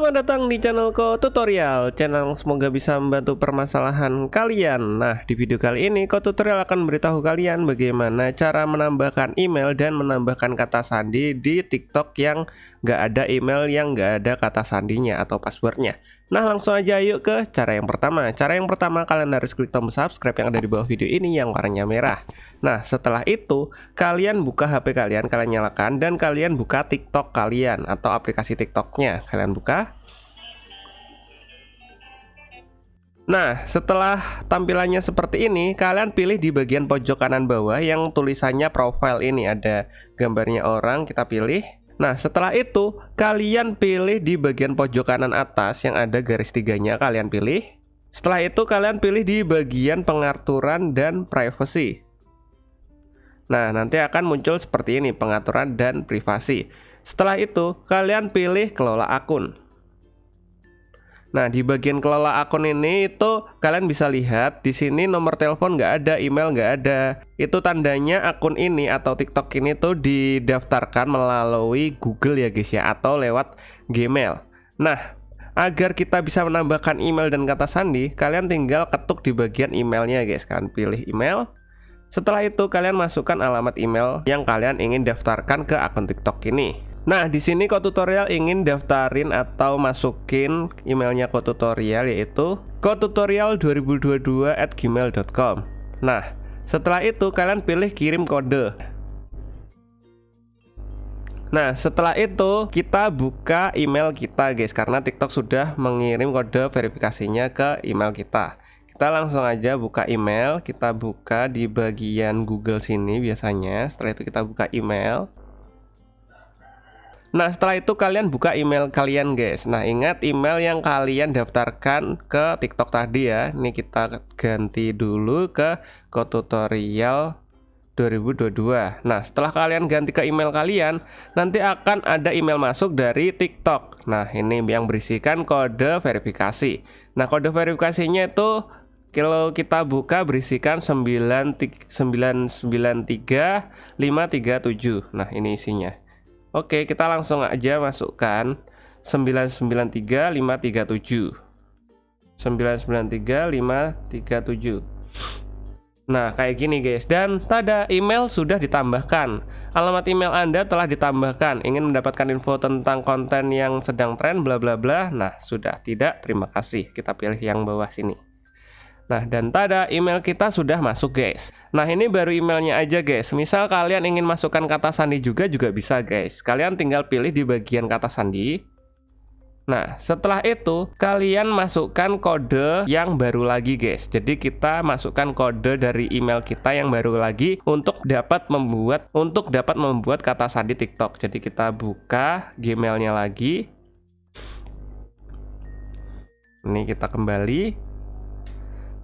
Selamat datang di channelku Tutorial, channel yang semoga bisa membantu permasalahan kalian. Nah, di video kali ini Tutorial akan memberitahu kalian bagaimana cara menambahkan email dan menambahkan kata sandi di TikTok yang nggak ada email, yang nggak ada kata sandinya atau passwordnya. Nah, langsung aja yuk ke cara yang pertama. Cara yang pertama, kalian harus klik tombol subscribe yang ada di bawah video ini yang warnanya merah. Nah, setelah itu kalian buka HP kalian, kalian nyalakan, dan kalian buka TikTok kalian atau aplikasi TikToknya. Kalian buka. Nah, setelah tampilannya seperti ini, kalian pilih di bagian pojok kanan bawah yang tulisannya profile ini, ada gambarnya orang, kita pilih. Nah, setelah itu kalian pilih di bagian pojok kanan atas yang ada garis tiganya, kalian pilih. Setelah itu kalian pilih di bagian pengaturan dan privacy. Nah, nanti akan muncul seperti ini, pengaturan dan privasi. Setelah itu kalian pilih kelola akun. Nah, di bagian kelola akun ini itu kalian bisa lihat di sini nomor telepon nggak ada, email nggak ada. Itu tandanya akun ini atau TikTok ini tuh didaftarkan melalui Google ya guys ya, atau lewat Gmail. Nah, agar kita bisa menambahkan email dan kata sandi, kalian tinggal ketuk di bagian emailnya guys. Kalian pilih email. Setelah itu kalian masukkan alamat email yang kalian ingin daftarkan ke akun TikTok ini. Nah, di sini Tutorial ingin daftarin atau masukin emailnya Tutorial, yaitu kotutorial2022@gmail.com. Nah, setelah itu kalian pilih kirim kode. Nah, setelah itu kita buka email kita guys, karena TikTok sudah mengirim kode verifikasinya ke email kita. Kita langsung aja buka email, kita buka di bagian Google sini biasanya. Setelah itu kita buka email. Nah, setelah itu kalian buka email kalian guys. Nah, ingat email yang kalian daftarkan ke TikTok tadi ya. Ini kita ganti dulu ke Tutorial 2022. Nah, setelah kalian ganti ke email kalian, nanti akan ada email masuk dari TikTok. Nah, ini yang berisikan kode verifikasi. Nah, kode verifikasinya itu kalau kita buka berisikan 993537. Nah, ini isinya. Oke, kita langsung aja masukkan 993537. 993537. Nah, kayak gini guys. Dan tada, email sudah ditambahkan. Alamat email Anda telah ditambahkan. Ingin mendapatkan info tentang konten yang sedang tren bla bla bla. Nah, sudah tidak. Terima kasih. Kita pilih yang bawah sini. Nah, dan tada, email kita sudah masuk guys. Nah, ini baru emailnya aja guys. Misal kalian ingin masukkan kata sandi juga bisa guys. Kalian tinggal pilih di bagian kata sandi. Nah, setelah itu kalian masukkan kode yang baru lagi guys. Jadi kita masukkan kode dari email kita yang baru lagi untuk dapat membuat kata sandi TikTok. Jadi kita buka Gmailnya lagi. Ini kita kembali.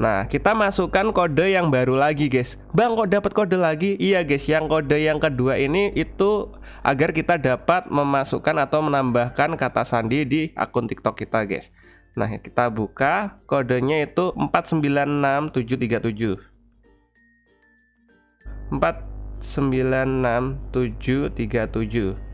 Nah, kita masukkan kode yang baru lagi guys. Bang, kok dapat kode lagi? Iya guys, yang kode yang kedua ini itu agar kita dapat memasukkan atau menambahkan kata sandi di akun TikTok kita guys. Nah, kita buka, kodenya itu 496737. 496737.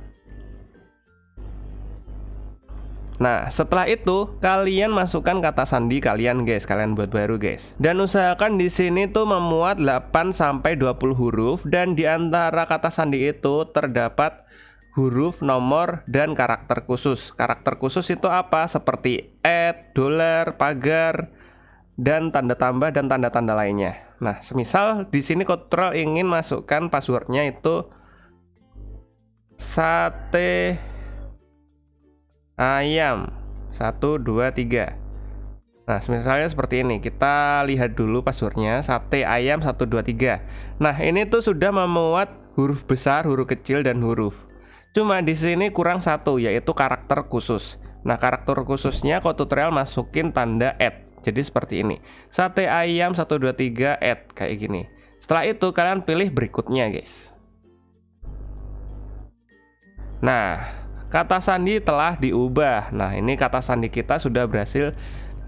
Nah, setelah itu kalian masukkan kata sandi kalian guys, kalian buat baru guys. Dan usahakan di sini tuh memuat 8 sampai 20 huruf, dan di antara kata sandi itu terdapat huruf, nomor, dan karakter khusus. Karakter khusus itu apa? Seperti $, pagar, dan tanda tambah dan tanda-tanda lainnya. Nah, semisal di sini Tutorial ingin masukkan passwordnya itu sate ayam 123. Nah, misalnya seperti ini. Kita lihat dulu passwordnya, sate ayam 123. Nah, ini tuh sudah memuat huruf besar, huruf kecil, dan huruf. Cuma di sini kurang satu, yaitu karakter khusus. Nah, karakter khususnya Tutorial masukin tanda @ Jadi seperti ini. Sate ayam 123 @ kayak gini. Setelah itu kalian pilih berikutnya guys. Nah, kata sandi telah diubah. Nah, ini kata sandi kita sudah berhasil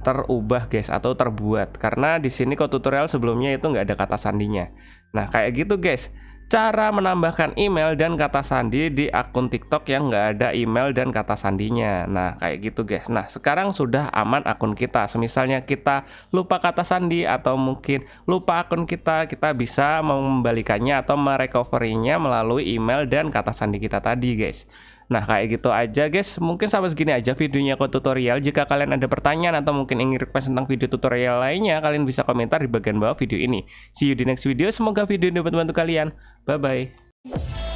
terubah guys, atau terbuat, karena di sini Tutorial sebelumnya itu nggak ada kata sandinya. Nah, kayak gitu guys. cara menambahkan email dan kata sandi di akun TikTok yang nggak ada email dan kata sandinya. Nah, kayak gitu guys. Nah, sekarang sudah aman akun kita. Semisalnya kita lupa kata sandi atau mungkin lupa akun kita, kita bisa mengembalikannya atau merecovery-nya melalui email dan kata sandi kita tadi guys. Nah, kayak gitu aja guys. Mungkin sampai segini aja videonya ke tutorial. Jika kalian ada pertanyaan atau mungkin ingin request tentang video tutorial lainnya, kalian bisa komentar di bagian bawah video ini. See you di next video. Semoga video ini dapat membantu kalian. Bye bye.